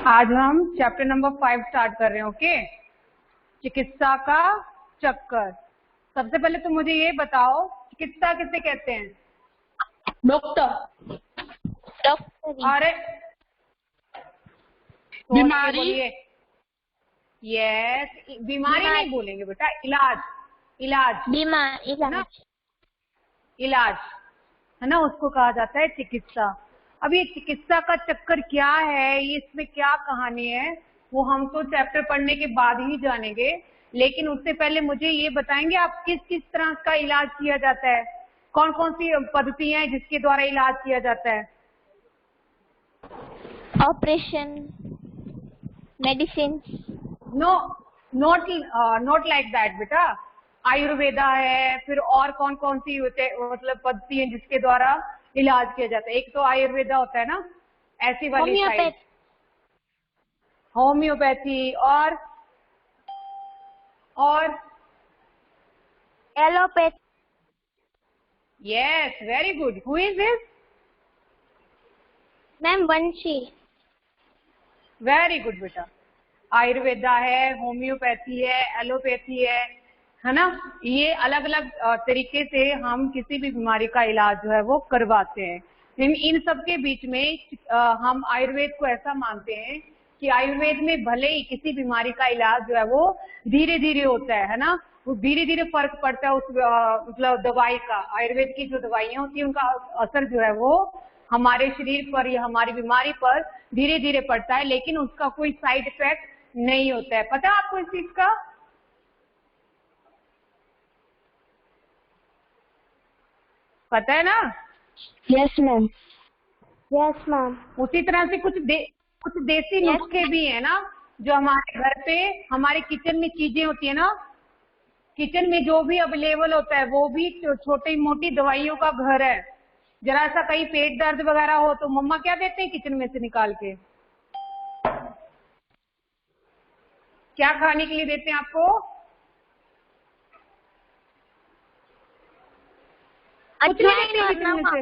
आज हम chapter number 5 start कर रहे हैं। ओके, चिकित्सा का चक्कर। सबसे पहले तो मुझे ये बताओ, चिकित्सा किसे कहते हैं? डॉक्टर। अरे बीमारी। यस, बीमारी नहीं बोलेंगे बेटा, इलाज। इलाज ना, इलाज है ना, उसको कहा जाता है चिकित्सा। अब ये चिकित्सा का चक्कर क्या है, ये इसमें क्या कहानी है, वो हम तो चैप्टर पढ़ने के बाद ही जानेंगे। लेकिन उससे पहले मुझे ये बताएंगे आप किस किस तरह का इलाज किया जाता है, कौन कौन सी पद्धतियां हैं जिसके द्वारा इलाज किया जाता है? Operation, medicine. No, not like that बेटा। आयुर्वेदा है, फिर और कौन कौन सी मतलब पद्धति है जिसके द्वारा इलाज किया जाता है? एक तो आयुर्वेदा होता है ना, ऐसी वाली साइड, होम्योपैथी, और allopathy. Yes, very good. Who is this? Ma'am Vanshi. Very good बेटा। आयुर्वेदा है, होम्योपैथी है, एलोपैथी है ना। ये अलग अलग तरीके से हम किसी भी बीमारी का इलाज जो है वो करवाते हैं। इन सब के बीच में हम आयुर्वेद को ऐसा मानते हैं कि आयुर्वेद में भले ही किसी बीमारी का इलाज जो है वो धीरे धीरे होता है ना, वो धीरे धीरे फर्क पड़ता है उस मतलब दवाई का। आयुर्वेद की जो दवाइयां होती है उनका असर जो है वो हमारे शरीर पर या हमारी बीमारी पर धीरे धीरे पड़ता है, लेकिन उसका कोई साइड इफेक्ट नहीं होता है। पता है आपको इस चीज का? पता है ना? Yes ma'am. Yes ma'am. उसी तरह से कुछ देसी नुस्खे भी है ना, जो हमारे घर पे हमारे किचन में चीजें होती है ना, किचन में जो भी अवेलेबल होता है वो भी छोटी मोटी दवाइयों का घर है। जरा सा कहीं पेट दर्द वगैरह हो तो मम्मा क्या देते हैं किचन में से निकाल के? क्या खाने के लिए देते हैं आपको? अजवाइन और नमक।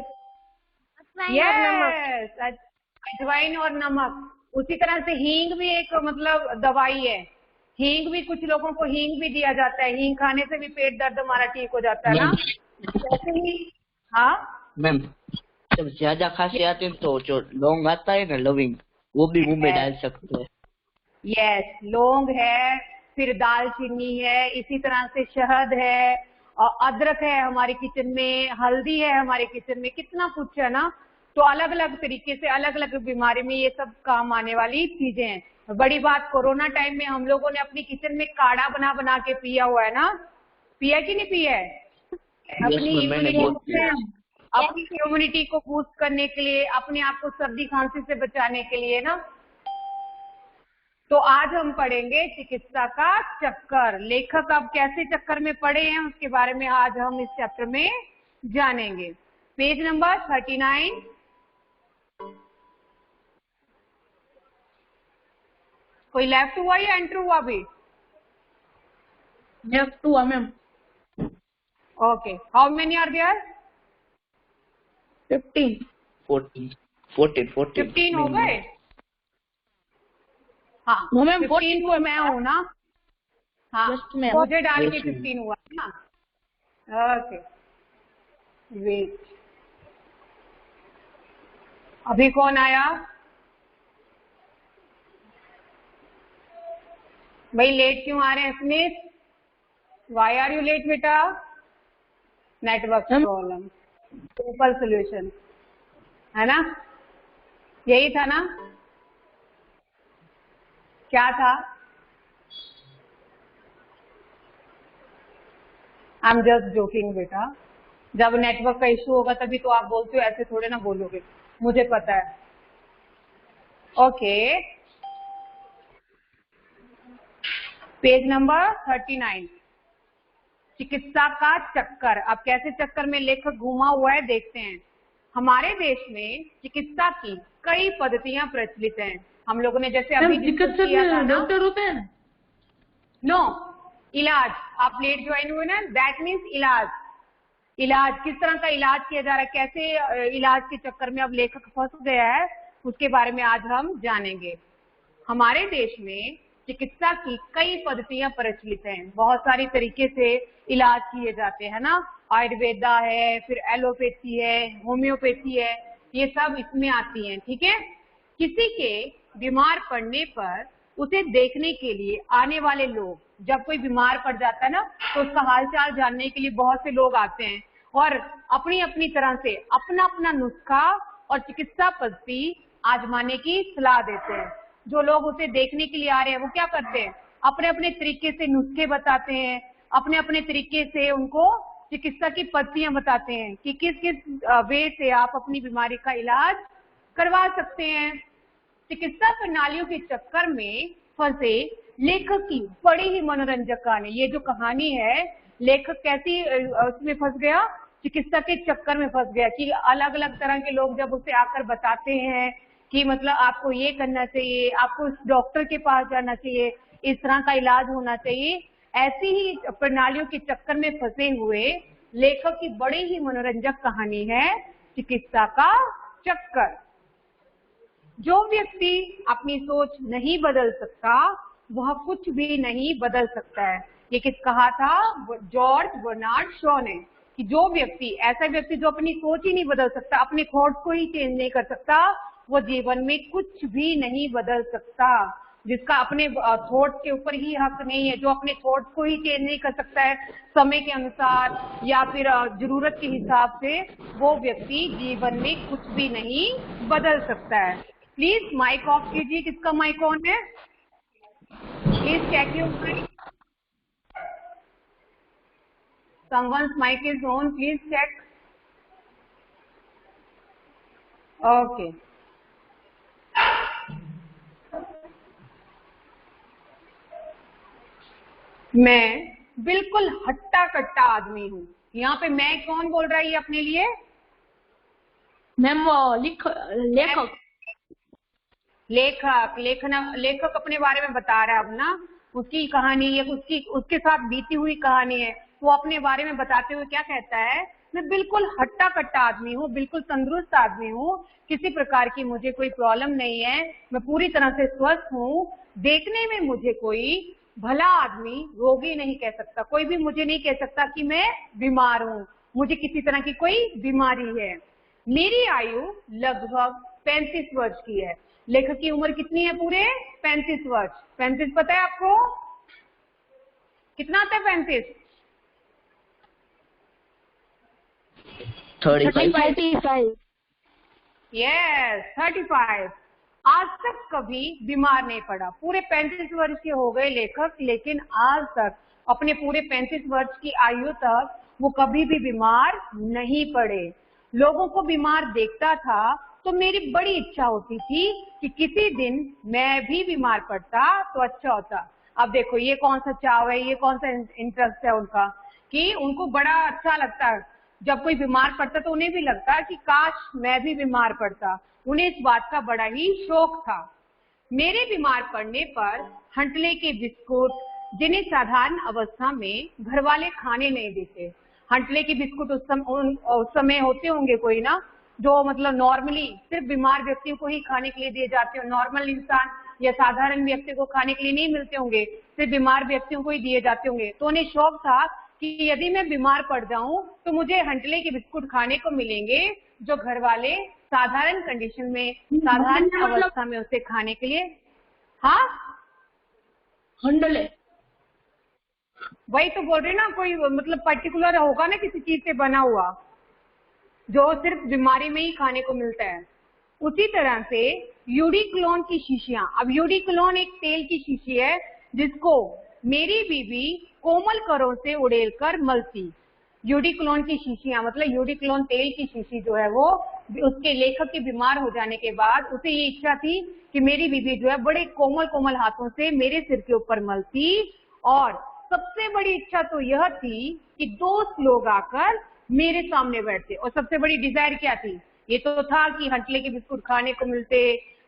यस, अजवाइन और नमक। उसी तरह से हींग भी एक मतलब दवाई है। हींग भी, कुछ लोगों को हींग भी दिया जाता है। हींग खाने से भी पेट दर्द हमारा ठीक हो जाता है ना, जैसे ही। हाँ मैम, जब ज्यादा खांसी आती है तो जो लौंग आता है ना, लविंग, वो भी मुंह में डाल सकते हैं। यस, लौंग है, फिर दालचीनी है, इसी तरह से शहद है, और अदरक है हमारे किचन में, हल्दी है हमारे किचन में, कितना कुछ है ना। तो अलग अलग तरीके से अलग अलग बीमारी में ये सब काम आने वाली चीजें हैं। बड़ी बात, कोरोना टाइम में हम लोगों ने अपनी किचन में काढ़ा बना बना के पिया हुआ है ना। पिया कि नहीं पिया है? अपनी इम्यूनिटी को बूस्ट करने के लिए, अपने आप को सर्दी खांसी से बचाने के लिए ना। तो आज हम पढ़ेंगे चिकित्सा का चक्कर। लेखक अब कैसे चक्कर में पड़े हैं उसके बारे में आज हम इस चैप्टर में जानेंगे। Page number 39। कोई लेफ्ट हुआ या एंटर हुआ अभी? लेफ्ट हुआ ma'am. Okay, how many are there? 15 हो गए? हाँ, 15 को मैं हूँ ना। हाँ, मुझे डाल के 15 हुआ ना। ओके, वेट, अभी कौन आया? भाई लेट क्यों आ रहे हैं Smith? Why are you late बेटा? नेटवर्क प्रॉब्लम, सिंपल सोल्यूशन है ना, यही था ना? क्या था? आई एम जस्ट जोकिंग बेटा। जब नेटवर्क का इशू होगा तभी तो आप बोलते हो, ऐसे थोड़े ना बोलोगे, मुझे पता है। ओके, पेज नंबर 39, चिकित्सा का चक्कर। अब कैसे चक्कर में लेखक घूमा हुआ है देखते हैं। हमारे देश में चिकित्सा की कई पद्धतियां प्रचलित हैं। हम लोगों ने जैसे अभी डिस्कस किया था ना, डॉक्टर होते हैं। नो, इलाज। आप लेट ज्वाइन हुए ना, दैट मीन्स इलाज। इलाज किस तरह का इलाज किया जा रहा है, कैसे इलाज के चक्कर में अब लेखक फंस गया है, उसके बारे में आज हम जानेंगे। हमारे देश में चिकित्सा की कई पद्धतियां प्रचलित हैं, बहुत सारी तरीके से इलाज किए जाते हैं ना। आयुर्वेदा है, फिर एलोपैथी है, होम्योपैथी है, ये सब इसमें आती हैं, ठीक है। किसी के बीमार पड़ने पर उसे देखने के लिए आने वाले लोग, जब कोई बीमार पड़ जाता है ना तो उसका हालचाल जानने के लिए बहुत से लोग आते हैं और अपनी अपनी तरह से अपना अपना नुस्खा और चिकित्सा पद्धति आजमाने की सलाह देते हैं। जो लोग उसे देखने के लिए आ रहे हैं वो क्या करते हैं, अपने अपने तरीके से नुस्खे बताते हैं, अपने अपने तरीके से उनको चिकित्सा की पद्धतियां बताते हैं कि किस किस वे से आप अपनी बीमारी का इलाज करवा सकते हैं। चिकित्सा प्रणालियों के चक्कर में फंसे लेखक की बड़ी ही मनोरंजक कहानी। ये जो कहानी है, लेखक कैसी उसमें फंस गया, चिकित्सा के चक्कर में फंस गया कि अलग अलग तरह के लोग जब उसे आकर बताते हैं कि मतलब आपको ये करना चाहिए, आपको डॉक्टर के पास जाना चाहिए, इस तरह का इलाज होना चाहिए, ऐसी ही प्रणालियों के चक्कर में फंसे हुए लेखक की बड़ी ही मनोरंजक कहानी है चिकित्सा का चक्कर। जो व्यक्ति अपनी सोच नहीं बदल सकता वह कुछ भी नहीं बदल सकता है। ये किस कहा था, जॉर्ज बर्नार्ड शॉ ने, कि जो व्यक्ति, ऐसा व्यक्ति जो अपनी सोच ही नहीं बदल सकता, अपने थॉट्स को ही चेंज नहीं कर सकता, वो जीवन में कुछ भी नहीं बदल सकता। जिसका अपने थॉट्स के ऊपर ही हक नहीं है, जो अपने थॉट्स को ही चेंज नहीं कर सकता है समय के अनुसार या फिर जरूरत के हिसाब से, वो व्यक्ति जीवन में कुछ भी नहीं बदल सकता है। प्लीज माइक ऑफ कीजिए, किसका माइक ऑन है, please check your mic. Someone's mic is on, please check. Okay. मैं बिल्कुल हट्टा कट्टा आदमी हूँ। यहाँ पे मैं कौन बोल रहा है ये अपने लिए? मैम लेखक लेखक अपने बारे में बता रहा है अब ना, उसकी कहानी है, उसके साथ बीती हुई कहानी है। वो अपने बारे में बताते हुए क्या कहता है, मैं बिल्कुल हट्टा कट्टा आदमी हूँ, बिल्कुल तंदुरुस्त आदमी हूँ, किसी प्रकार की मुझे कोई प्रॉब्लम नहीं है, मैं पूरी तरह से स्वस्थ हूँ। देखने में मुझे कोई भला आदमी रोगी नहीं कह सकता, कोई भी मुझे नहीं कह सकता कि मैं बीमार हूँ, मुझे किसी तरह की कोई बीमारी है। मेरी आयु लगभग 35 वर्ष की है। लेखक की उम्र कितनी है? पूरे 35 वर्ष। 35 पता है आपको कितना आता है? 35 35 यस 35। आज तक कभी बीमार नहीं पड़ा। पूरे 35 वर्ष के हो गए लेखक, लेकिन आज तक अपने पूरे 35 वर्ष की आयु तक वो कभी भी बीमार नहीं पड़े। लोगों को बीमार देखता था तो मेरी बड़ी इच्छा होती थी कि किसी दिन मैं भी बीमार पड़ता तो अच्छा होता। अब देखो ये कौन सा चाव है, ये कौन सा इंटरेस्ट है उनका, कि उनको बड़ा अच्छा लगता है जब कोई बीमार पड़ता तो उन्हें भी लगता कि काश मैं भी बीमार पड़ता। उन्हें इस बात का बड़ा ही शौक था। मेरे बीमार पड़ने पर हंटले के बिस्कुट, जिन्हें साधारण अवस्था में घर वाले खाने नहीं देते। हंटले के बिस्कुट उस समय होते होंगे कोई ना, जो मतलब नॉर्मली सिर्फ बीमार व्यक्तियों को ही खाने के लिए दिए जाते हो। नॉर्मल इंसान या साधारण व्यक्ति को खाने के लिए नहीं मिलते होंगे, सिर्फ बीमार व्यक्तियों को ही दिए जाते होंगे। तो उन्हें शौक था कि यदि मैं बीमार पड़ जाऊं तो मुझे हंटले के बिस्कुट खाने को मिलेंगे, जो घर वाले साधारण कंडीशन में, साधारण अवस्था में उसे खाने के लिए। हाँ हंडले, वही तो बोल रही ना, कोई मतलब पर्टिकुलर होगा ना किसी चीज से बना हुआ, जो सिर्फ बीमारी में ही खाने को मिलता है। उसी तरह से यूडिक्लोन की शीशियां, अब यूडिक्लोन एक तेल की शीशी है जिसको मेरी बीबी कोमल करों से उड़ेलकर मलती। यूडिक्लोन की शीशियां मतलब यूडिक्लोन तेल की शीशी जो है वो, उसके लेखक के बीमार हो जाने के बाद उसे ये इच्छा थी कि मेरी बीबी जो है बड़े कोमल कोमल हाथों से मेरे सिर के ऊपर मलती। और सबसे बड़ी इच्छा तो यह थी कि दोस्त लोग आकर मेरे सामने बैठते। और सबसे बड़ी डिजायर क्या थी? ये तो था कि हंटले के बिस्कुट खाने को मिलते,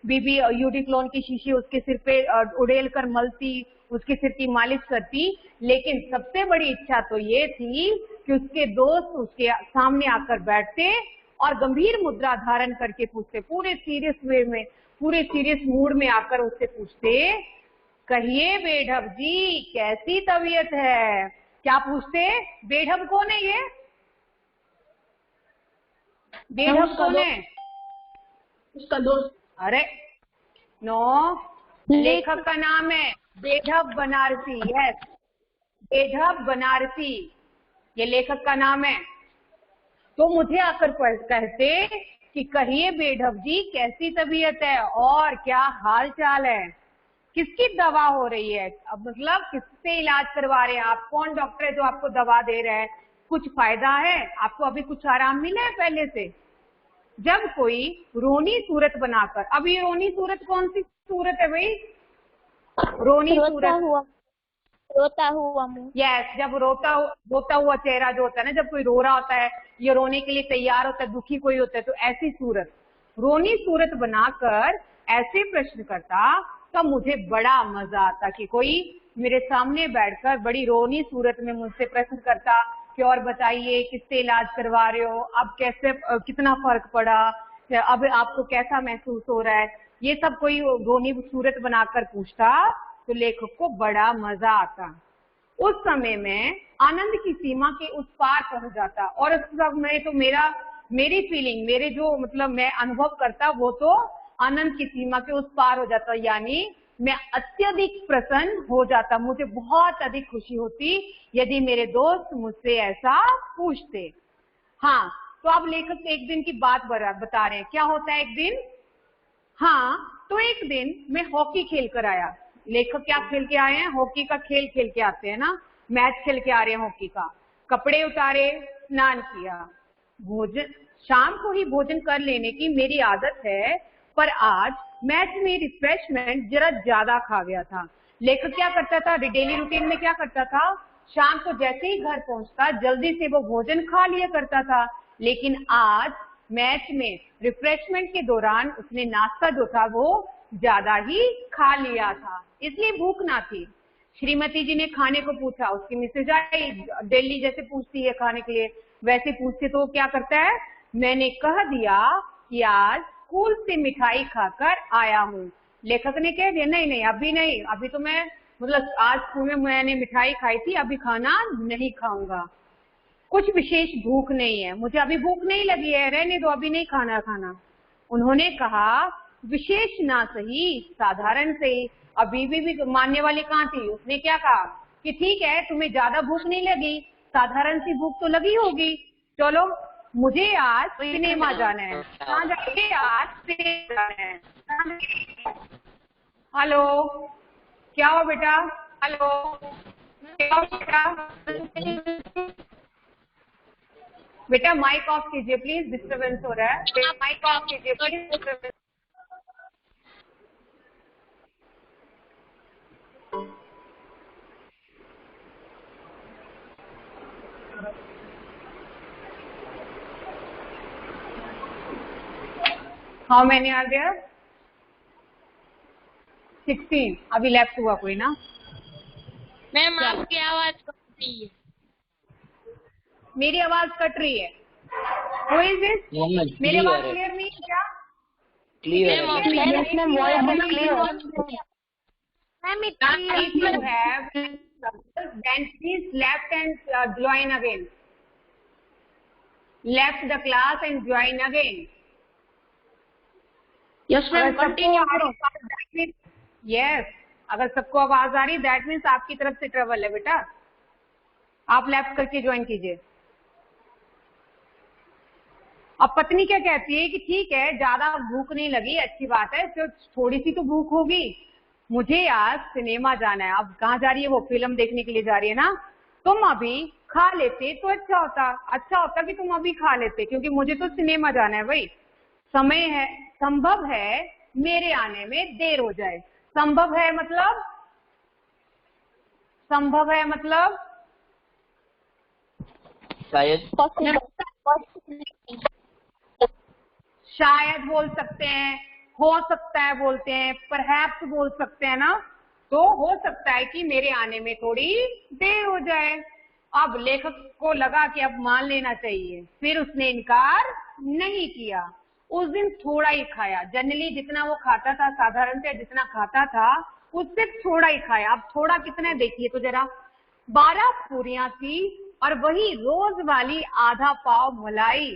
बीबी यूडिक्लोन की शीशी उसके सिर पे उड़ेल कर मलती, उसके सिर की मालिश करती। लेकिन सबसे बड़ी इच्छा तो ये थी कि उसके दोस्त उसके सामने आकर बैठते और गंभीर मुद्रा धारण करके पूछते, पूरे सीरियस वे में पूरे सीरियस मूड में आकर उससे पूछते, कहिए बेढब जी कैसी तबीयत है। क्या पूछते? बेढब कौन है ये? बेढब कौन है? उसका दोस्त। अरे नो, लेखक का नाम है बेढब बनारसी। यस, बेढब बनारसी ये लेखक का नाम है। तो मुझे आकर कहते कि कहिए बेढब जी कैसी तबीयत है और क्या हाल चाल है, किसकी दवा हो रही है, अब मतलब किससे इलाज करवा रहे हैं आप, कौन डॉक्टर है जो आपको दवा दे रहा है, कुछ फायदा है आपको, अभी कुछ आराम मिला है पहले से। जब कोई रोनी सूरत बनाकर, अब ये रोनी सूरत कौन सी सूरत है भाई? रोनी सूरत, रोता हुआ मुंह। यस, जब रोता हुआ चेहरा जो होता है ना, जब कोई रो रहा होता है, ये रोने के लिए तैयार होता है, दुखी कोई होता है, तो ऐसी सूरत, रोनी सूरत बनाकर ऐसे प्रश्न करता, तब मुझे बड़ा मजा आता कि कोई मेरे सामने बैठकर बड़ी रोनी सूरत में मुझसे प्रश्न करता कि और बताइए किससे इलाज करवा रहे हो, अब कैसे, कितना फर्क पड़ा, अब आपको कैसा महसूस हो रहा है, ये सब कोई रोनी सूरत बनाकर पूछता तो लेखक को बड़ा मजा आता। उस समय में आनंद की सीमा के उस पार पहुंच जाता और उस समय तो मेरी फीलिंग, मेरे जो मतलब मैं अनुभव करता वो तो आनंद की सीमा के उस पार हो जाता, यानी मैं अत्यधिक प्रसन्न हो जाता, मुझे बहुत अधिक खुशी होती यदि मेरे दोस्त मुझसे ऐसा पूछते। हाँ, तो अब लेखक एक दिन की बात बता रहे हैं, क्या होता है एक दिन? हाँ, तो एक दिन मैं हॉकी खेल कर आया। लेखक क्या खेल के आए हैं? हॉकी का खेल खेल के आते हैं ना, मैच खेल के आ रहे हैं हॉकी का। कपड़े उतारे, स्नान किया, भोजन, शाम को ही भोजन कर लेने की मेरी आदत है, पर आज मैच में रिफ्रेशमेंट जरा ज्यादा खा गया था। लेखक क्या करता था डेली रूटीन में? क्या करता था? शाम को जैसे ही घर पहुंचता जल्दी से वो भोजन खा लिया करता था, लेकिन आज मैच में रिफ्रेशमेंट के दौरान उसने नाश्ता जो था वो ज्यादा ही खा लिया था, इसलिए भूख ना थी। श्रीमती जी ने खाने को पूछा, उसकी मिसेज आई, डेली जैसे पूछती है खाने के लिए वैसे पूछते, तो क्या करता है, मैंने कह दिया कि आज स्कूल से मिठाई खाकर आया हूँ। लेखक ने कह दिया नहीं नहीं अभी नहीं, अभी तो मैं मतलब आज स्कूल में मैंने मिठाई खाई थी, अभी खाना नहीं खाऊंगा, कुछ विशेष भूख नहीं है, मुझे अभी भूख नहीं लगी है, रहने दो, अभी नहीं खाना। उन्होंने कहा विशेष ना सही, साधारण से ही। अभी भी मानने वाली कहाँ थी? उसने क्या कहा कि ठीक है तुम्हें ज्यादा भूख नहीं लगी, साधारण सी भूख तो लगी होगी, चलो मुझे आज सिनेमा जाना है। कहाँ जाएंगे? आज सिनेमा जाना है। हेलो, क्या हो बेटा? हेलो, क्या हो बेटा? बेटा माइक ऑफ कीजिए प्लीज, डिस्टरबेंस हो रहा है, माइक ऑफ कीजिए please. How many are there? 16। अभी लेफ्ट हुआ कोई ना? मैम आपकी आवाज कट रही है। मेरी आवाज कट रही है? Who is this? मेरी आवाज क्लियर नहीं है क्या? क्लियर है। Yes, ma'am, voice is clear. Ma'am, if you have, then please left and join again. Left the class and join again. Yes, ma'am, continue. Yes, अगर सबको आवाज आ रही दैट मीन्स आपकी तरफ से ट्रबल है बेटा, आप लेफ्ट करके ज्वाइन कीजिए। अब पत्नी क्या कहती है कि ठीक है ज्यादा भूख नहीं लगी, अच्छी बात है, तो थोड़ी सी तो भूख होगी, मुझे आज सिनेमा जाना है। अब कहाँ जा रही है वो? फिल्म देखने के लिए जा रही है ना। तुम अभी खा लेते तो अच्छा होता कि तुम अभी खा लेते, क्योंकि मुझे तो सिनेमा जाना है भाई। समय है, संभव है मेरे आने में देर हो जाए। संभव है मतलब शायद बोल सकते हैं, हो सकता है बोलते हैं, परहैप्स बोल सकते हैं ना, तो हो सकता है कि मेरे आने में थोड़ी देर हो जाए। अब लेखक को लगा कि अब मान लेना चाहिए, फिर उसने इनकार नहीं किया। उस दिन थोड़ा ही खाया। जनरली जितना वो खाता था, साधारणतः जितना खाता था उससे थोड़ा ही खाया। अब थोड़ा कितना देखिए तो जरा, 12 पूरियां थी और वही रोज वाली आधा पाव मलाई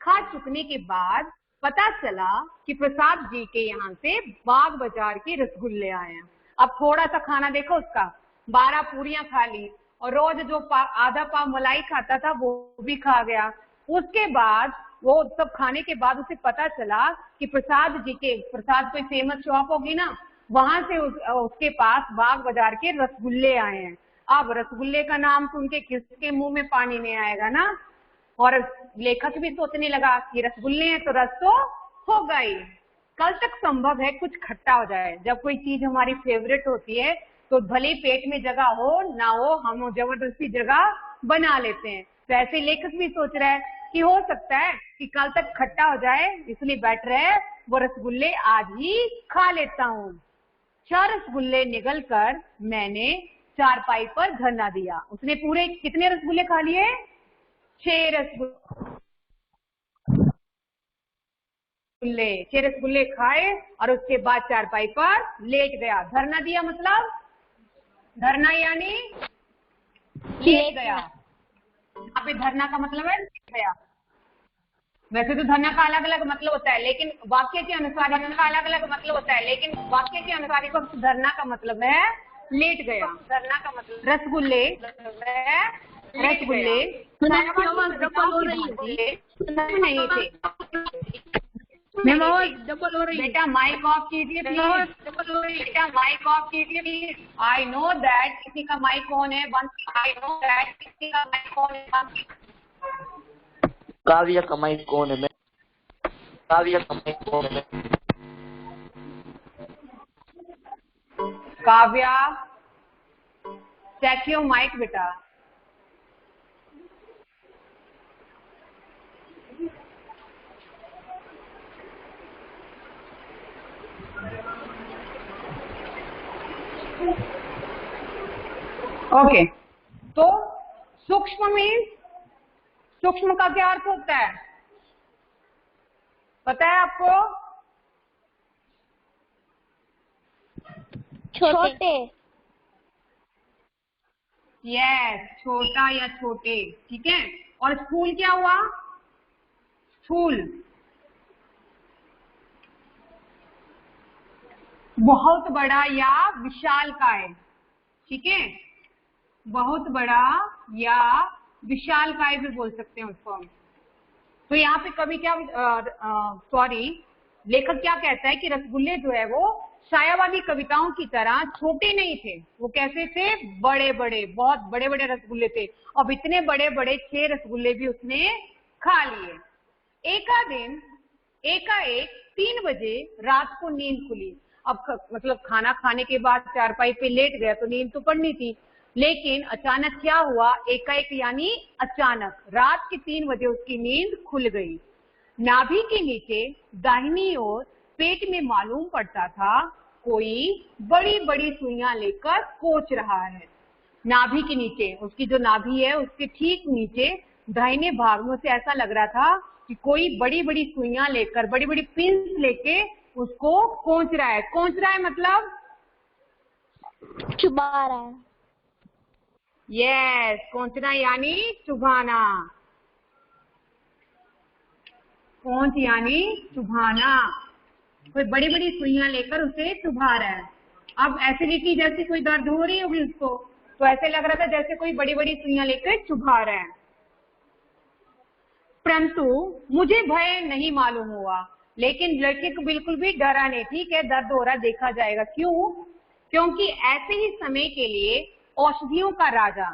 खा चुकने के बाद पता चला कि प्रसाद जी के यहाँ से बाग बाजार के रसगुल्ले आए हैं। अब थोड़ा सा खाना देखो उसका, 12 पूरियां खा ली और रोज जो आधा पाव मलाई खाता था वो भी खा गया। उसके बाद वो सब खाने के बाद उसे पता चला कि प्रसाद जी के, प्रसाद कोई फेमस शॉप होगी ना, वहां से उसके पास बाग बाजार के रसगुल्ले आए हैं। अब रसगुल्ले का नाम सुन के किसके मुंह में पानी नहीं आएगा ना। और लेखक भी सोचने लगा कि रसगुल्ले हैं तो रस तो होगा ही। कल तक संभव है कुछ खट्टा हो जाए। जब कोई चीज हमारी फेवरेट होती है तो भले पेट में जगह हो ना हो, हम जबरदस्ती जगह बना लेते हैं। तो ऐसे लेखक भी सोच रहा है कि हो सकता है कि कल तक खट्टा हो जाए, इसलिए बेटर है वो रसगुल्ले आज ही खा लेता हूँ। 4 रसगुल्ले निगल कर मैंने चारपाई पर धरना दिया। उसने पूरे कितने रसगुल्ले खा लिए? 6 रसगुल्ले खाए और उसके बाद चारपाई पर लेट गया। धरना दिया मतलब, धरना यानी लेट गया। यहाँ पे धरना का मतलब है लेट गया। वैसे तो धरना का अलग अलग मतलब होता है, लेकिन वाक्य के अनुसार इसका अलग अलग मतलब होता है, लेकिन वाक्य के अनुसार इसको धरना का मतलब है लेट गया। धरना का मतलब रसगुल्ले, रसगुल्ले नहीं थे। डबल हो रही है। बेटा माइक ऑफ कीजिए प्लीज। बेटा माइक ऑफ कीजिए प्लीज। आई नो दैट किसी का माइक ऑन है। आई नो दैट किसी का माइक ऑन है। काव्या का माइक कौन है? काव्या का माइक कौन है? काव्या चेक योर माइक बेटा। ओके, तो सूक्ष्म मीन्स, सूक्ष्म का क्या अर्थ होता है पता है आपको? छोटे। यस, छोटा या छोटे, ठीक है। और स्थूल क्या हुआ? स्थूल बहुत बड़ा या विशालकाय, ठीक है। बहुत बड़ा या विशालकाय भी बोल सकते हैं उसको हम। तो यहाँ पे कभी क्या, सॉरी, लेखक क्या कहता है कि रसगुल्ले जो है वो छायावादी कविताओं की तरह छोटे नहीं थे। वो कैसे थे? बड़े बड़े, बहुत बड़े बड़े रसगुल्ले थे। अब इतने बड़े बड़े 6 रसगुल्ले भी उसने खा लिए। दिन एकाएक 3 बजे रात को नींद खुली। अब मतलब खाना खाने के बाद चारपाई पे लेट गया तो नींद तो पड़नी थी, लेकिन अचानक क्या हुआ? एकाएक यानी अचानक रात के 3 बजे उसकी नींद खुल गई। नाभि के नीचे दाहिनी ओर पेट में मालूम पड़ता था कोई बड़ी बड़ी सुइयां लेकर कोच रहा है। नाभि के नीचे, उसकी जो नाभि है उसके ठीक नीचे दाहिने भाग में से ऐसा लग रहा था कि कोई बड़ी बड़ी सुइयां लेकर, बड़ी बड़ी पिंस लेके उसको कोच रहा है। कोच रहा है मतलब चुबा रहा है। यस, कोंचना यानी चुभाना। कोंच यानी चुभाना। कोई बड़ी बड़ी सुइयां लेकर उसे चुभा रहा है। अब एसिडिटी जैसी कोई दर्द हो रही होगी उसको, तो ऐसे लग रहा था जैसे कोई बड़ी बड़ी सुइयां लेकर चुभा रहा है। परंतु मुझे भय नहीं मालूम हुआ, लेकिन लड़के को बिल्कुल भी डरा नहीं। ठीक है, दर्द हो रहा है, देखा जाएगा। क्यों? क्योंकि ऐसे ही समय के लिए औषधियों का राजा,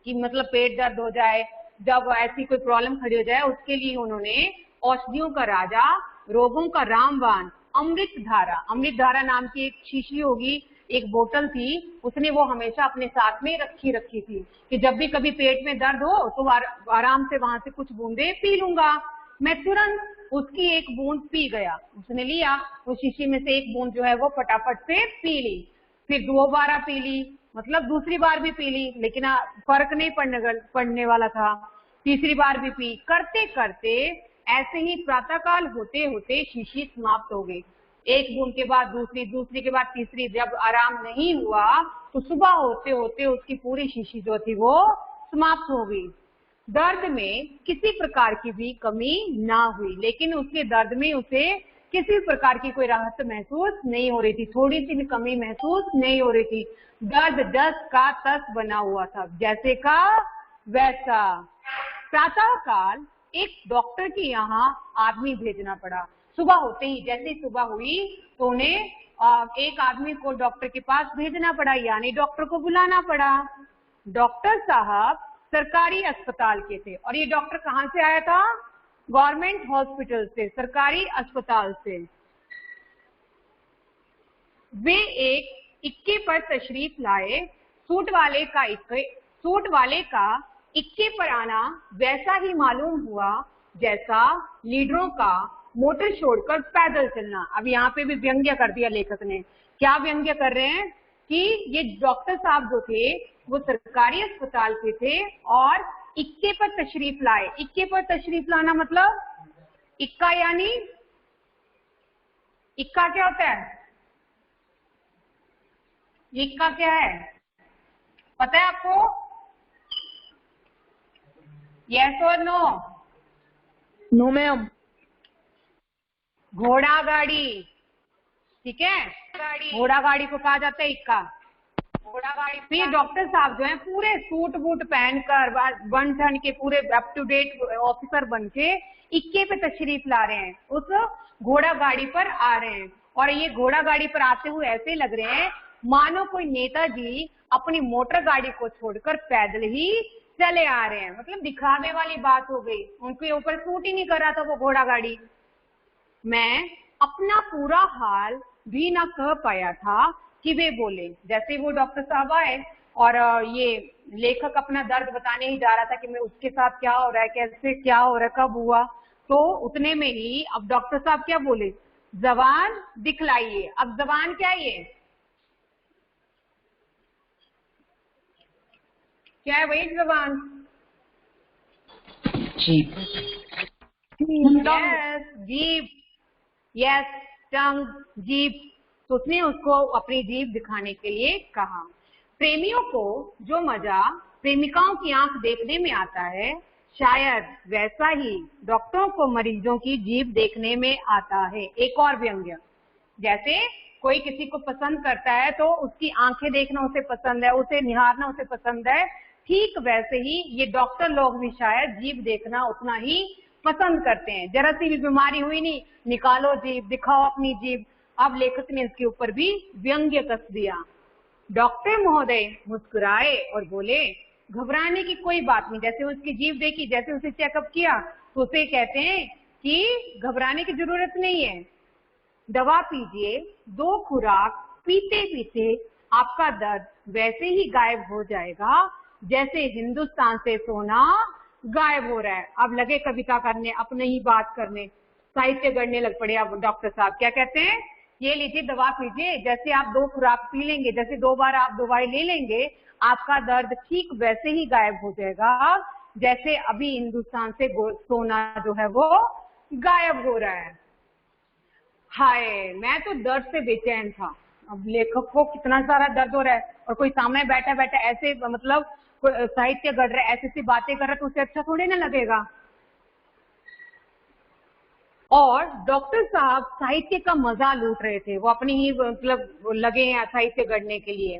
कि मतलब पेट दर्द हो जाए, जब ऐसी कोई प्रॉब्लम खड़ी हो जाए, उसके लिए उन्होंने औषधियों का राजा, रोगों का रामबाण, अमृत धारा नाम की एक शीशी होगी, एक बोतल थी, उसने वो हमेशा अपने साथ में रखी थी कि जब भी कभी पेट में दर्द हो तो आराम से वहां से कुछ बूंदे पी लूंगा। मैं तुरंत उसकी एक बूंद पी गया। उसने लिया, उस शीशी में से एक बूंद जो है वो फटाफट से पी ली। फिर 2 बार पी ली, मतलब दूसरी बार भी पी ली, लेकिन फर्क नहीं पड़ने वाला था। तीसरी बार भी पी। करते करते ऐसे ही प्रातःकाल होते होते शीशी समाप्त हो गई। एक बूंद के बाद दूसरी, दूसरी के बाद तीसरी, जब आराम नहीं हुआ तो सुबह होते होते उसकी पूरी शीशी जो थी वो समाप्त हो गई। दर्द में किसी प्रकार की भी कमी ना हुई, लेकिन उसके दर्द में उसे किसी प्रकार की कोई राहत महसूस नहीं हो रही थी, थोड़ी सी भी कमी महसूस नहीं हो रही थी। दर्द जस का तस बना हुआ था, जैसे का वैसा। प्रातः काल एक डॉक्टर के यहाँ आदमी भेजना पड़ा। सुबह होते ही, जैसे ही सुबह हुई तो उन्हें एक आदमी को डॉक्टर के पास भेजना पड़ा, यानी डॉक्टर को बुलाना पड़ा। डॉक्टर साहब सरकारी अस्पताल के थे, और ये डॉक्टर कहाँ से आया था? गवर्नमेंट हॉस्पिटल से, सरकारी अस्पताल से। वे एक इक्के पर तशरीफ लाए। सूट वाले का इक्के पर आना वैसा ही मालूम हुआ जैसा लीडरों का मोटर छोड़कर पैदल चलना। अब यहाँ पे भी व्यंग्य कर दिया लेखक ने। क्या व्यंग्य कर रहे हैं कि ये डॉक्टर साहब जो थे वो सरकारी अस्पताल के थे और इक्के पर तशरीफ लाए। इक्के पर तशरीफ लाना मतलब, इक्का यानी, इक्का क्या होता है? इक्का क्या है पता है आपको? यस और नो? No ma'am. घोड़ा गाड़ी, ठीक है, घोड़ा गाड़ी को कहा जाता है इक्का। घोड़ा गाड़ी। तो ये डॉक्टर साहब जो हैं पूरे सूट बूट पहनकर, बन ठन के, पूरे अप टू डेट ऑफिसर बन के इक्के पे तशरीफ ला रहे हैं, उस घोड़ा गाड़ी पर आ रहे हैं। और ये घोड़ा गाड़ी पर आते हुए ऐसे लग रहे हैं मानो कोई नेताजी अपनी मोटर गाड़ी को छोड़कर पैदल ही चले आ रहे हैं। मतलब दिखावे वाली बात हो गई, उनके ऊपर सूट ही नहीं कर रहा था वो घोड़ा गाड़ी। मैं अपना पूरा हाल भी ना कह पाया था कि वे बोले। जैसे वो डॉक्टर साहब आए और ये लेखक अपना दर्द बताने ही जा रहा था कि मैं उसके साथ क्या हो रहा है, कैसे क्या हो रहा है, कब हुआ, तो उतने में ही अब डॉक्टर साहब क्या बोले? जबान दिखलाइए। अब जबान क्या है? ये क्या है भाई जबान? जीभ। यस, जीभ। यस, टंग, जीभ। तो उसने उसको अपनी जीभ दिखाने के लिए कहा। प्रेमियों को जो मजा प्रेमिकाओं की आंख देखने में आता है, शायद वैसा ही डॉक्टरों को मरीजों की जीभ देखने में आता है। एक और व्यंग्य, जैसे कोई किसी को पसंद करता है तो उसकी आंखें देखना उसे पसंद है, उसे निहारना उसे पसंद है, ठीक वैसे ही ये डॉक्टर लोग भी शायद जीभ देखना उतना ही पसंद करते हैं। जरा सी भी बीमारी हुई नहीं, निकालो जीभ, दिखाओ अपनी जीभ। अब लेखक ने इसके ऊपर भी व्यंग्य कस दिया। डॉक्टर महोदय मुस्कुराए और बोले, घबराने की कोई बात नहीं। जैसे उसकी जीभ देखी, जैसे उसे चेकअप किया तो उसे कहते हैं कि घबराने की जरूरत नहीं है, दवा पीजिए, 2 खुराक पीते पीते आपका दर्द वैसे ही गायब हो जाएगा जैसे हिंदुस्तान से सोना गायब हो रहा है। अब लगे कविता करने, अपने ही बात करने, साहित्य गढ़ने लग पड़े। अब डॉक्टर साहब क्या कहते हैं? ये लीजिए दवा पीजिए, जैसे आप 2 खुराक पी लेंगे, जैसे 2 बार आप दवाई ले लेंगे, आपका दर्द ठीक वैसे ही गायब हो जाएगा जैसे अभी हिंदुस्तान से सोना जो है वो गायब हो रहा है। हाय, मैं तो दर्द से बेचैन था। अब लेखक को कितना सारा दर्द हो रहा है और कोई सामने बैठा बैठा ऐसे मतलब साहित्य गढ़ रहा है, ऐसी सी बातें कर रहा है, तो उसे अच्छा थोड़ी ना लगेगा। और डॉक्टर साहब साहित्य का मजा लूट रहे थे, वो अपनी ही मतलब लगे हैं साहित्य गढ़ने के लिए।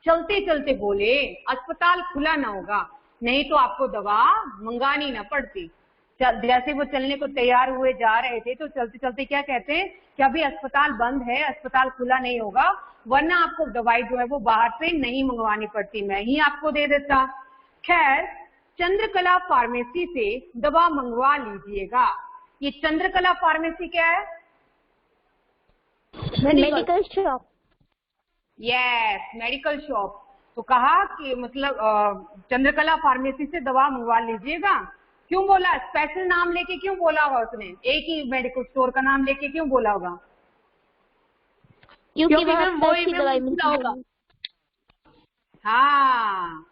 चलते चलते बोले, अस्पताल खुला ना होगा, नहीं तो आपको दवा मंगानी ना पड़ती। जैसे वो चलने को तैयार हुए जा रहे थे तो चलते चलते क्या कहते हैं कि अभी अस्पताल बंद है, अस्पताल खुला नहीं होगा, वरना आपको दवाई जो है वो बाहर से नहीं मंगवानी पड़ती, मैं ही आपको दे देता। खैर, चंद्रकला फार्मेसी से दवा मंगवा लीजिएगा। ये चंद्रकला फार्मेसी क्या है? Medical shop. Yes, medical shop. तो कहा कि मतलब चंद्रकला फार्मेसी से दवा मंगवा लीजिएगा। क्यों बोला? स्पेशल नाम लेके क्यों बोला होगा उसने? एक ही मेडिकल स्टोर का नाम लेके क्यों बोला होगा? क्योंकि वहाँ अच्छी दवाई मिलती होगा। हाँ,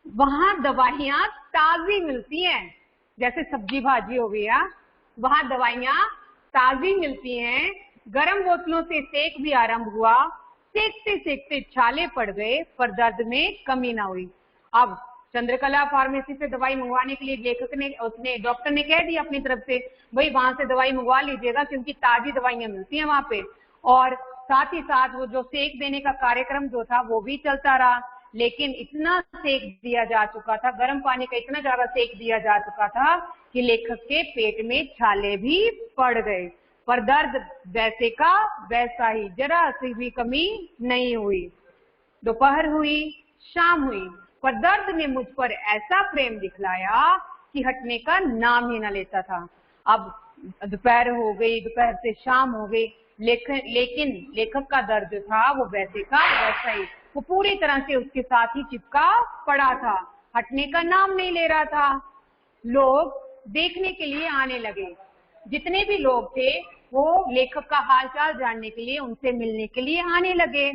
वहाँ दवाइयाँ ताजी मिलती हैं, जैसे सब्जी भाजी हो गया, वहां दवाइयां ताजी मिलती हैं। गर्म बोतलों से सेक भी आरंभ हुआ, सेकते सेकते छाले पड़ गए पर दर्द में कमी ना हुई। अब चंद्रकला फार्मेसी से दवाई मंगवाने के लिए लेखक ने उसने डॉक्टर ने कह दिया अपनी तरफ से, भाई वहां से दवाई मंगवा लीजिएगा क्योंकि ताजी दवाइयां मिलती हैं वहां पे। और साथ ही साथ वो जो सेक देने का कार्यक्रम जो था वो भी चलता रहा, लेकिन इतना सेक दिया जा चुका था, गर्म पानी का इतना ज्यादा सेक दिया जा चुका था कि लेखक के पेट में छाले भी पड़ गए, पर दर्द वैसे का वैसा ही, जरा सी भी कमी नहीं हुई। दोपहर हुई, शाम हुई, पर दर्द ने मुझ पर ऐसा प्रेम दिखलाया कि हटने का नाम ही न लेता था। अब दोपहर हो गई, दोपहर से शाम हो गई, लेकिन लेखक का दर्द जो था वो वैसे का वैसा ही, वो पूरी तरह से उसके साथ ही चिपका पड़ा था, हटने का नाम नहीं ले रहा था। लोग देखने के लिए आने लगे, जितने भी लोग थे वो लेखक का हालचाल जानने के लिए, उनसे मिलने के लिए आने लगे।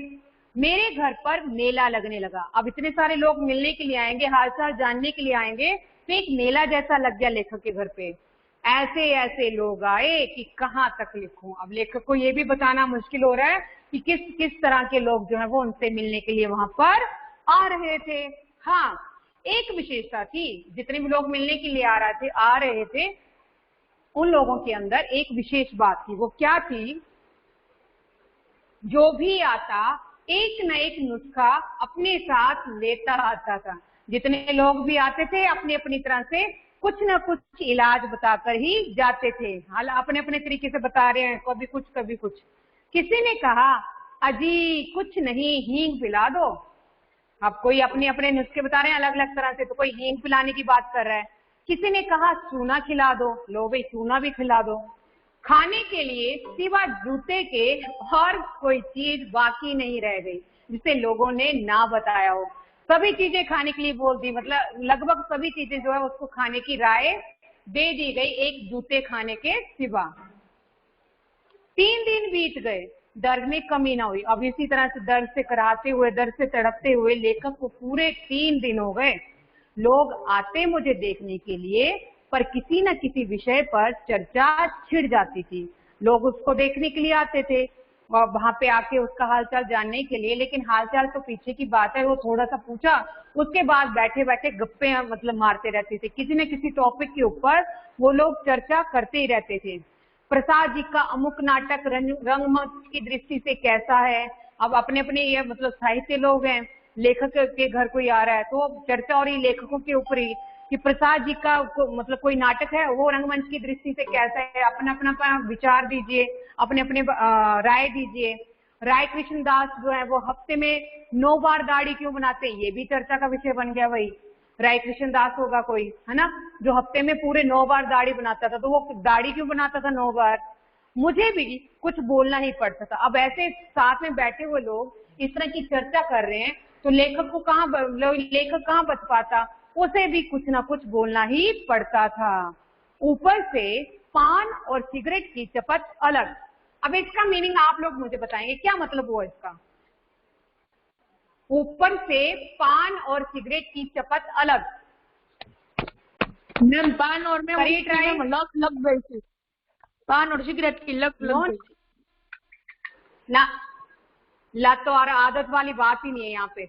मेरे घर पर मेला लगने लगा। अब इतने सारे लोग मिलने के लिए आएंगे, हालचाल जानने के लिए आएंगे, तो एक मेला जैसा लग गया लेखक के घर पे। ऐसे ऐसे लोग आए कि कहाँ तक लिखूं। अब लेखक को ये भी बताना मुश्किल हो रहा है कि किस किस तरह के लोग जो है वो उनसे मिलने के लिए वहां पर आ रहे थे। हाँ, एक विशेषता थी, जितने भी लोग मिलने के लिए आ रहे थे उन लोगों के अंदर एक विशेष बात थी। वो क्या थी? जो भी आता एक न एक नुस्खा अपने साथ लेता आता था। जितने लोग भी आते थे अपनी अपनी तरह से कुछ न कुछ इलाज बताकर ही जाते थे। हाल अपने अपने तरीके से बता रहे हैं, कभी कुछ कभी कुछ। किसी ने कहा, अजी कुछ नहीं, हींग पिला दो। अब कोई अपने अपने नुस्खे बता रहे हैं अलग अलग तरह से, तो कोई हींग पिलाने की बात कर रहा है। किसी ने कहा चूना खिला दो, लो भाई चूना भी खिला दो। खाने के लिए सिवा जूते के और कोई चीज बाकी नहीं रह गई जिसे लोगों ने ना बताया हो। सभी चीजें खाने के लिए बोल दी, मतलब लगभग सभी चीजें जो है उसको खाने की राय दे दी गई, एक जूते खाने के सिवा। 3 दिन बीत गए, दर्द में कमी ना हुई। अब इसी तरह से दर्द से कराहते हुए, दर्द से तड़पते हुए लेखक को पूरे 3 दिन हो गए। लोग आते मुझे देखने के लिए, पर किसी न किसी विषय पर चर्चा छिड़ जाती थी। लोग उसको देखने के लिए आते थे और वहां पे आके उसका हालचाल जानने के लिए, लेकिन हालचाल तो पीछे की बात है, वो थोड़ा सा पूछा, उसके बाद बैठे बैठे गप्पे मतलब मारते रहते थे। किसी न किसी टॉपिक के ऊपर वो लोग चर्चा करते ही रहते थे। प्रसाद जी का अमुक नाटक रंगमंच की दृष्टि से कैसा है। अब अपने अपने ये मतलब साहित्य लोग हैं, लेखक के घर कोई आ रहा है तो चर्चा हो रही लेखकों के ऊपर ही कि प्रसाद जी का मतलब कोई नाटक है वो रंगमंच की दृष्टि से कैसा है, अपना अपना विचार दीजिए, अपने अपने राय दीजिए। राय कृष्ण दास जो है वो हफ्ते में 9 बार दाढ़ी क्यों बनाते हैं, ये भी चर्चा का विषय बन गया। वही राय कृष्ण दास होगा कोई, है ना, जो हफ्ते में पूरे 9 बार दाढ़ी बनाता था, तो वो दाढ़ी क्यों बनाता था 9 बार? मुझे भी कुछ बोलना ही पड़ता था। अब ऐसे साथ में बैठे हुए लोग इस तरह की चर्चा कर रहे हैं तो लेखक कहाँ बच पाता, उसे भी कुछ ना कुछ बोलना ही पड़ता था। ऊपर से पान और सिगरेट की चपत अलग। अब इसका मीनिंग आप लोग मुझे बताएंगे, क्या मतलब हुआ इसका? ऊपर से पान और सिगरेट की चपत अलग। मैम पान और मैं लग गई थी, पान और सिगरेट की लग गई थी ना। लत तो और आदत वाली बात ही नहीं है यहाँ पे।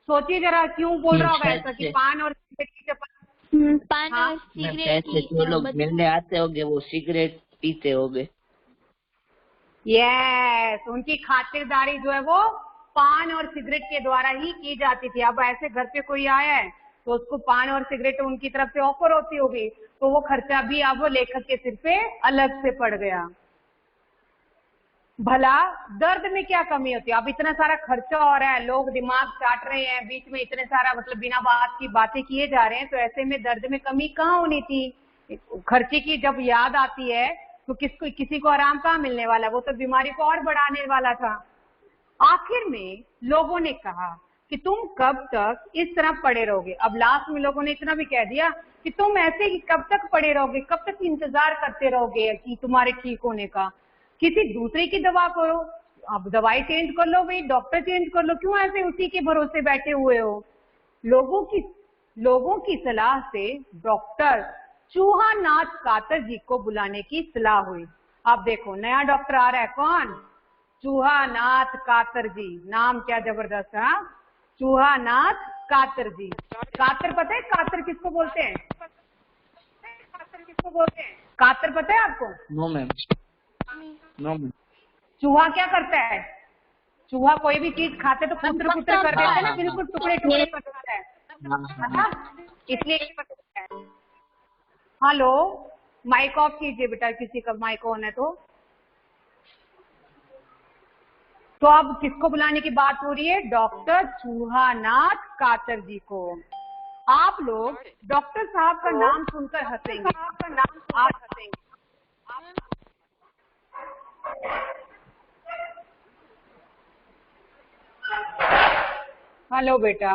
सोचिए जरा क्यों बोल रहा होगा ऐसा कि पान और सिगरेट की चपत। पान हाँ? और सिगरेट जो लोग मिलने आते होंगे वो सिगरेट पीते होंगे। यस, उनकी खातिरदारी जो है वो पान और सिगरेट के द्वारा ही की जाती थी। अब ऐसे घर पे कोई आया है तो उसको पान और सिगरेट उनकी तरफ से ऑफर होती होगी, तो वो खर्चा भी अब वो लेखक के सिर पे अलग से पड़ गया। भला दर्द में क्या कमी होती है? अब इतना सारा खर्चा हो रहा है, लोग दिमाग चाट रहे हैं, बीच में इतने सारा मतलब बिना बात की बातें किए जा रहे हैं, तो ऐसे में दर्द में कमी कहाँ होनी थी? खर्चे की जब याद आती है तो किसी को आराम कहाँ मिलने वाला, वो तो बीमारी को और बढ़ाने वाला था। आखिर में लोगों ने कहा कि तुम कब तक इस तरह पड़े रहोगे। अब लास्ट में लोगों ने इतना भी कह दिया कि तुम ऐसे ही कब तक पड़े रहोगे, कब तक इंतजार करते रहोगे कि तुम्हारे ठीक होने का? किसी दूसरे की दवा करो, अब दवाई चेंज कर लो भाई, डॉक्टर चेंज कर लो, क्यों ऐसे उसी के भरोसे बैठे हुए हो? लोगों की सलाह से डॉक्टर चूहा नाथ कातर जी को बुलाने की सलाह हुई। अब देखो नया डॉक्टर आ रहा है, कौन? चूहा नाथ कातर जी। नाम क्या जबरदस्त है, चूहा नाथ कातर जी। कातर पता है कातर किसको बोलते हैं? कातर पता है आपको? No ma'am, no ma'am. चूहा क्या करता है? चूहा कोई भी चीज खाते तो कुतर कुतर कर देता है ना, बिल्कुल टुकड़े टुकड़े कर देता है, इसलिए। हेलो, माइक ऑफ कीजिए बेटा, किसी का माइक ऑन है तो अब किसको बुलाने की बात हो रही है? डॉक्टर चूहा नाथ कातर जी को। आप लोग डॉक्टर साहब का नाम सुनकर हंसेंगे, आप हंसेंगे। हेलो बेटा,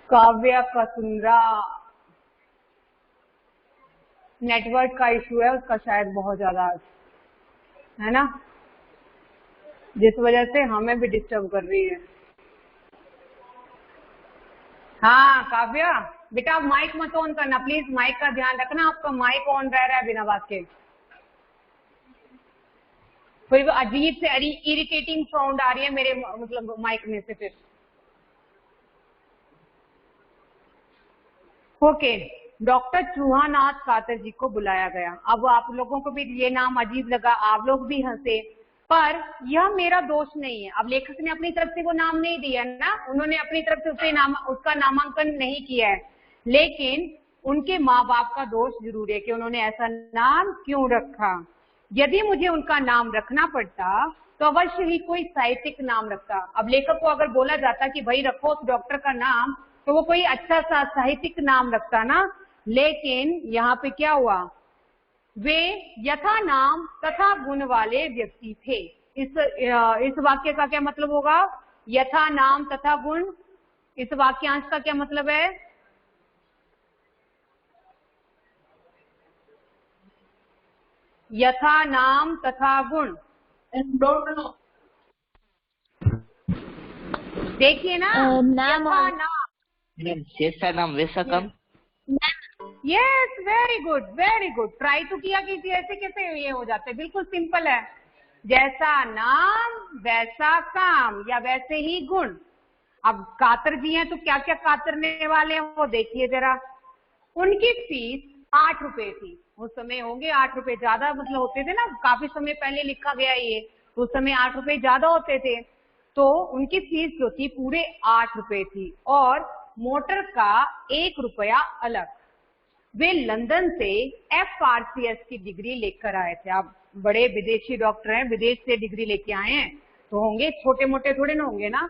काव्या कसुंद्रा, नेटवर्क का इशू है उसका शायद बहुत ज्यादा, है ना, जिस वजह से हमें भी डिस्टर्ब कर रही है। हाँ काव्या बेटा, आप माइक मत ऑन करना प्लीज, माइक का ध्यान रखना, आपका माइक ऑन रह रहा है बिना बात के। कोई अजीब से इरिटेटिंग साउंड आ रही है मेरे मतलब माइक में से। फिर ओके, डॉक्टर चूहा नाथ कातर जी को बुलाया गया। अब आप लोगों को भी ये नाम अजीब लगा, आप लोग भी हंसे, पर यह मेरा दोष नहीं है। अब लेखक ने अपनी तरफ से वो नाम नहीं दिया ना, उन्होंने अपनी तरफ से उसका नामांकन नहीं किया है, लेकिन उनके माँ बाप का दोष जरूर है कि उन्होंने ऐसा नाम क्यों रखा। यदि मुझे उनका नाम रखना पड़ता तो अवश्य ही कोई साहित्यिक नाम रखता। अब लेखक को अगर बोला जाता कि भाई रखो उस डॉक्टर का नाम, तो वो कोई अच्छा सा साहित्यिक नाम रखता ना, लेकिन यहाँ पे क्या हुआ, वे यथा नाम तथा गुण वाले व्यक्ति थे। इस वाक्य का क्या मतलब होगा? यथा नाम तथा गुण, इस वाक्यांश का क्या मतलब है? यथा नाम तथा गुण, देखिए ना, यथा नाम, जैसा नाम वैसा काम। Yes, very good very good, try तो किया कि ऐसे कैसे ये हो जाते हैं, बिल्कुल सिंपल है। जैसा नाम वैसा काम या वैसे ही गुण। अब कातर जी हैं तो क्या क्या कातरने वाले हैं वो देखिए जरा। उनकी फीस 8 रुपए थी उस समय, होंगे 8 रुपए, ज्यादा मतलब होते थे ना, काफी समय पहले लिखा गया ये, तो उस समय 8 रुपए ज्यादा होते थे। तो उनकी फीस जो थी पूरे 8 रुपए थी, और मोटर का 1 रुपया अलग। वे लंदन से FRCS की डिग्री लेकर आए थे। आप बड़े विदेशी डॉक्टर हैं, विदेश से डिग्री लेके आए हैं, तो होंगे छोटे मोटे थोड़े ना होंगे ना।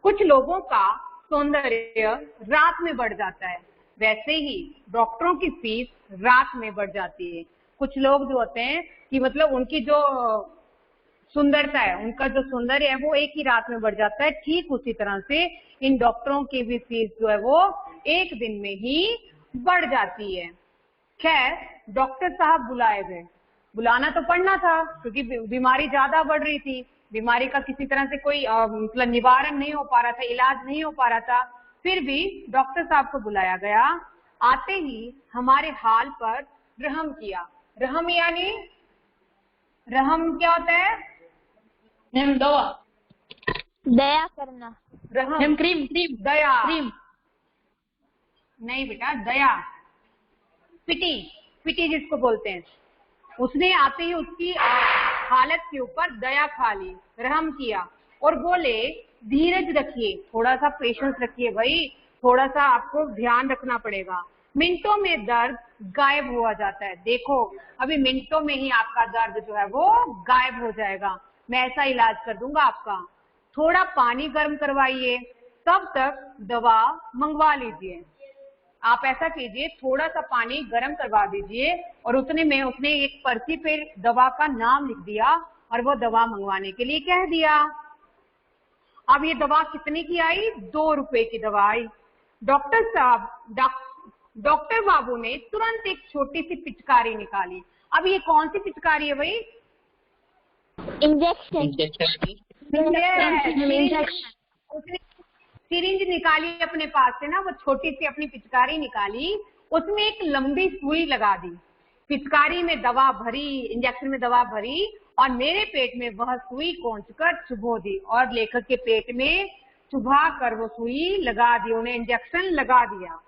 कुछ लोगों का सौंदर्य रात में बढ़ जाता है, वैसे ही डॉक्टरों की फीस रात में बढ़ जाती है। कुछ लोग जो होते हैं कि मतलब उनकी जो सुंदरता है, उनका जो सौंदर्य है वो एक ही रात में बढ़ जाता है, ठीक उसी तरह से इन डॉक्टरों की भी फीस जो है वो एक दिन में ही बढ़ जाती है। खैर, डॉक्टर साहब बुलाए गए। बुलाना तो पड़ना था क्योंकि बीमारी ज्यादा बढ़ रही थी, बीमारी का किसी तरह से कोई मतलब निवारण नहीं हो पा रहा था, इलाज नहीं हो पा रहा था, फिर भी डॉक्टर साहब को बुलाया गया। आते ही हमारे हाल पर रहम किया। रहम यानी, रहम क्या होता है? दवा, दया करना। रहम क्रीम, दया, क्रीम नहीं बेटा, दया, पिटी, पिटी जिसको बोलते हैं। उसने आते ही उसकी हालत के ऊपर दया खा ली, रहम किया, और बोले धीरज रखिए, थोड़ा सा पेशेंस रखिए भाई, थोड़ा सा आपको ध्यान रखना पड़ेगा, मिनटों में दर्द गायब हुआ जाता है। देखो अभी मिनटों में ही आपका दर्द जो है वो गायब हो जाएगा, मैं ऐसा इलाज कर दूंगा आपका। थोड़ा पानी गर्म करवाइए, तब तक दवा मंगवा लीजिए। आप ऐसा कीजिए, थोड़ा सा पानी गर्म करवा दीजिए, और उतने में उसने एक पर्ची पे दवा का नाम लिख दिया और वो दवा मंगवाने के लिए कह दिया। अब ये दवा कितने की आई? 2 रुपए की दवा आई। डॉक्टर साहब, डॉक्टर बाबू ने तुरंत एक छोटी सी पिचकारी निकाली। अब ये कौन सी पिचकारी है भाई? इंजेक्शन। उसने सिरिंज निकाली अपने पास से ना, वो छोटी सी अपनी पिचकारी निकाली, उसमें एक लंबी सुई लगा दी, पिचकारी में दवा भरी, इंजेक्शन में दवा भरी और मेरे पेट में वह सुई पहुंचकर चुभो दी और लेखक के पेट में चुभा कर वो सुई लगा दी, उन्हें इंजेक्शन लगा दिया।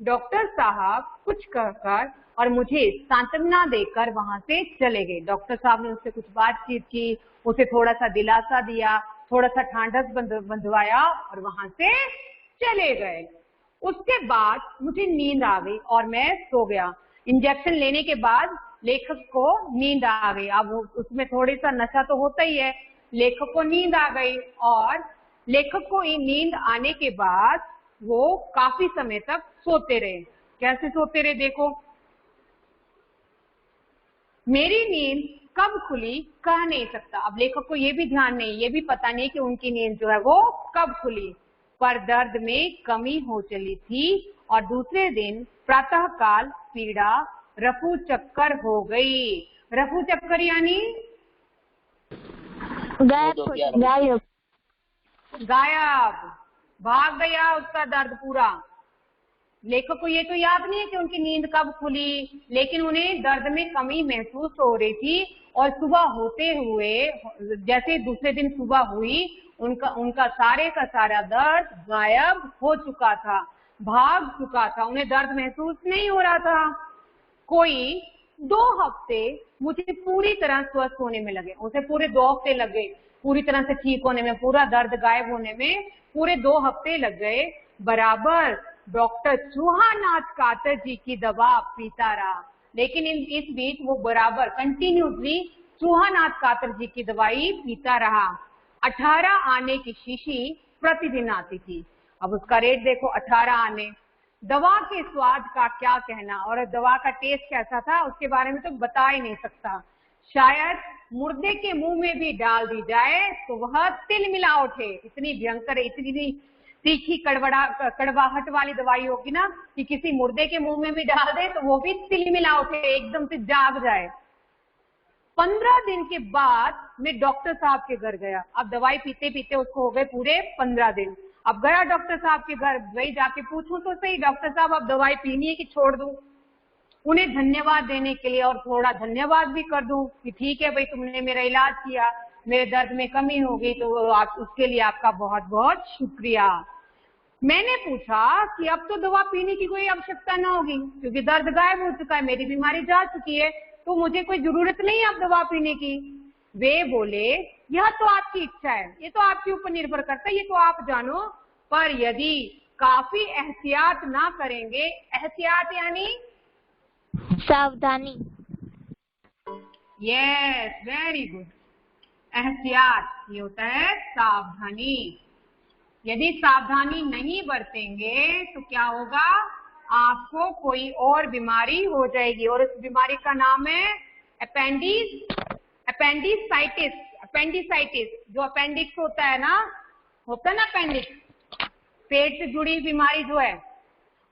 डॉक्टर साहब कुछ कहकर और मुझे सांत्वना देकर वहां से चले गए। डॉक्टर साहब ने उससे कुछ बातचीत की, उसे थोड़ा सा दिलासा दिया, थोड़ा सा ढांढस बंधवाया और वहां से चले गए। उसके बाद मुझे नींद आ गई और मैं सो गया। इंजेक्शन लेने के बाद लेखक को नींद आ गई। अब उसमें थोड़ी सा नशा तो होता ही है। लेखक को नींद आ गई और लेखक को नींद आने के बाद वो काफी समय तक सोते रहे। कैसे सोते रहे देखो, मेरी नींद कब खुली कह नहीं सकता। अब लेखक को ये भी ध्यान नहीं, ये भी पता नहीं कि उनकी नींद जो है वो कब खुली, पर दर्द में कमी हो चली थी और दूसरे दिन प्रातः काल पीड़ा रफू चक्कर हो गई। रफू चक्कर यानी गायब, भाग गया उसका दर्द पूरा। लेखक को ये तो याद नहीं है कि उनकी नींद कब खुली, लेकिन उन्हें दर्द में कमी महसूस हो रही थी और सुबह होते हुए जैसे दूसरे दिन सुबह हुई उनका सारे का सारा दर्द गायब हो चुका था, भाग चुका था, उन्हें दर्द महसूस नहीं हो रहा था। कोई 2 हफ्ते मुझे पूरी तरह स्वस्थ होने में लगे, उसे पूरे 2 हफ्ते लग गए पूरी तरह से ठीक होने में, पूरा दर्द गायब होने में पूरे 2 हफ्ते लग गए। बराबर डॉक्टर चूहानाथ कातर जी की दवा पीता रहा, लेकिन इस बीच वो बराबर कंटिन्यूसली चूहानाथ कातर जी की दवाई पीता रहा। 18 आने की शीशी प्रतिदिन आती थी। अब उसका रेट देखो, 18 आने। दवा के स्वाद का क्या कहना, और दवा का टेस्ट कैसा था उसके बारे में तो बता ही नहीं सकता। शायद मुर्दे के मुंह में भी डाल दी जाए तो वह तिल मिला उठे। इतनी भयंकर, इतनी तीखी कड़वाहट वाली दवाई होगी ना कि किसी मुर्दे के मुंह में भी डाल दे तो वो भी तिल मिला उठे, एकदम से जाग जाए। 15 दिन के बाद मैं डॉक्टर साहब के घर गया। अब दवाई पीते पीते उसको हो गए पूरे 15 दिन। अब गया डॉक्टर साहब के घर, वही जाके पूछूं तो सही, डॉक्टर साहब अब दवाई पीनी है कि छोड़ दूं। उन्हें धन्यवाद देने के लिए और थोड़ा धन्यवाद भी कर दूं कि ठीक है भाई, तुमने मेरा इलाज किया, मेरे दर्द में कमी हो गई, तो उसके लिए आपका बहुत बहुत शुक्रिया। मैंने पूछा कि अब तो दवा पीने की कोई आवश्यकता ना होगी क्योंकि दर्द गायब हो चुका है, मेरी बीमारी जा चुकी है, तो मुझे कोई जरूरत नहीं है अब दवा पीने की। वे बोले, यह तो आपकी इच्छा है, ये तो आपके ऊपर निर्भर करता है, ये तो आप जानो, पर यदि काफी एहतियात ना करेंगे, एहतियात यानी सावधानी। Yes, very good. एहतियात ये होता है सावधानी। यदि सावधानी नहीं बरतेंगे तो क्या होगा, आपको कोई और बीमारी हो जाएगी और इस बीमारी का नाम है अपेंडिसाइटिस। अपेंडिसाइटिस, जो अपेंडिक्स होता है ना अपेंडिक्स, पेट से जुड़ी बीमारी जो है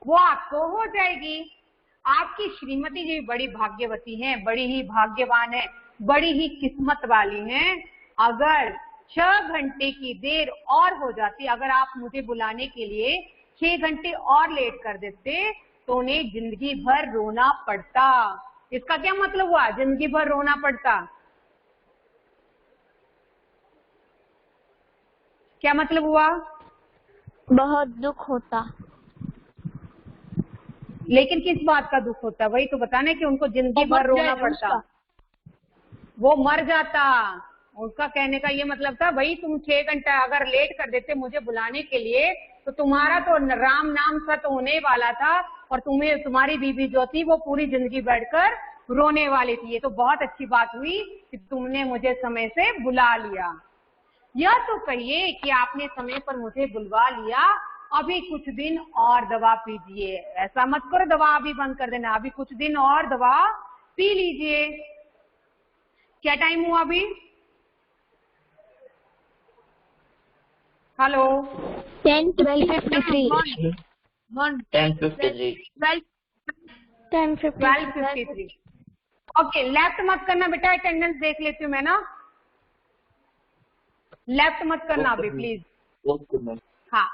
वो आपको हो जाएगी। आपकी श्रीमती जी बड़ी भाग्यवती हैं, बड़ी ही भाग्यवान है, बड़ी ही किस्मत वाली हैं। अगर 6 घंटे की देर और हो जाती, अगर आप मुझे बुलाने के लिए 6 घंटे और लेट कर देते तो उन्हें जिंदगी भर रोना पड़ता। इसका क्या मतलब हुआ, जिंदगी भर रोना पड़ता? क्या मतलब हुआ? बहुत दुख होता। लेकिन किस बात का दुख होता? वही तो बताना कि उनको जिंदगी भर रोना पड़ता, वो मर जाता। उसका कहने का ये मतलब था, भाई तुम 6 घंटा अगर लेट कर देते मुझे बुलाने के लिए तो तुम्हारा तो राम नाम सत होने वाला था और तुम्हें, तुम्हारी बीबी जो थी वो पूरी जिंदगी बैठकर रोने वाली थी। ये तो बहुत अच्छी बात हुई कि तुमने मुझे समय से बुला लिया। यह तो कहिए कि आपने समय पर मुझे बुलवा लिया, अभी कुछ दिन और दवा पीजिए। ऐसा मत करो दवा अभी बंद कर देना, अभी कुछ दिन और दवा पी लीजिए। क्या टाइम हुआ अभी? हेलो, 10:53 10:53 ओके, लेफ्ट मत करना बेटा, अटेंडेंस देख लेती हूँ मैं ना। लेफ्ट मत करना अभी प्लीज। Okay ma'am. हाँ